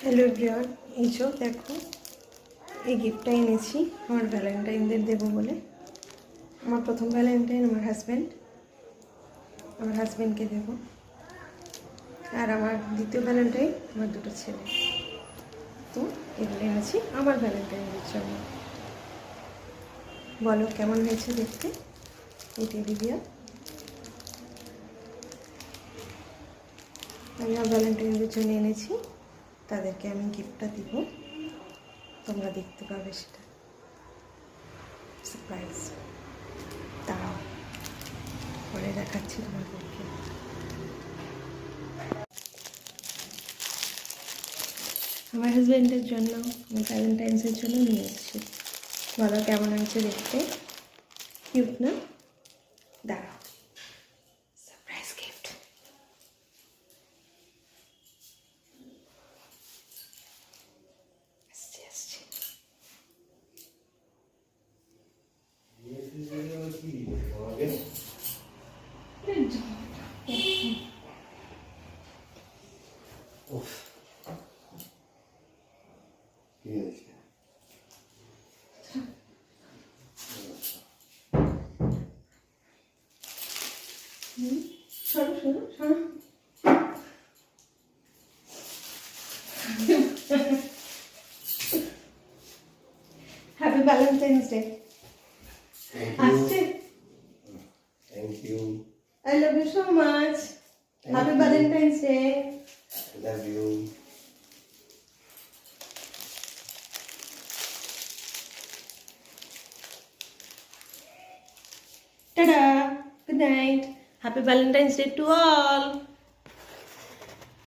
Hello everyone, এই যে দেখো এই গিফটটা এনেছি আমার ভ্যালেন্টাইনদের দেবো বলে। আমার প্রথম ভ্যালেন্টাইন আমার হাজব্যান্ডকে দেব, আর আমার দ্বিতীয় ভ্যালেন্টাইন আমার দুটো ছেলে। তো এগুলো এনেছি আমার ভ্যালেন্টাইনদের জন্য। বলো কেমন হয়েছে দেখতে এই টেডি বিয়ার। আমি আমার ভ্যালেন্টাইনদের জন্য এনেছি, তাদেরকে আমি গিফটটা দিব, তোমরা দেখতে পাবে সেটা সারপ্রাইজ। দাঁড়াও পরে দেখাচ্ছি তোমাদেরকে। আমার হাজব্যান্ডের জন্য আমি ভ্যালেন্টাইন্সের জন্য নিয়ে এসেছি। বলো কেমন হয়েছে দেখতে, কিউট না? দাঁড়াও, সারপ্রাইজ গিফট। আসছি আসছি। সরো সরো সরো। Happy Valentine's day. আসছে। Thank you. I love you so much. Happy Valentine's Day. Love you. Ta-da. Good night. Happy Valentine's Day to all.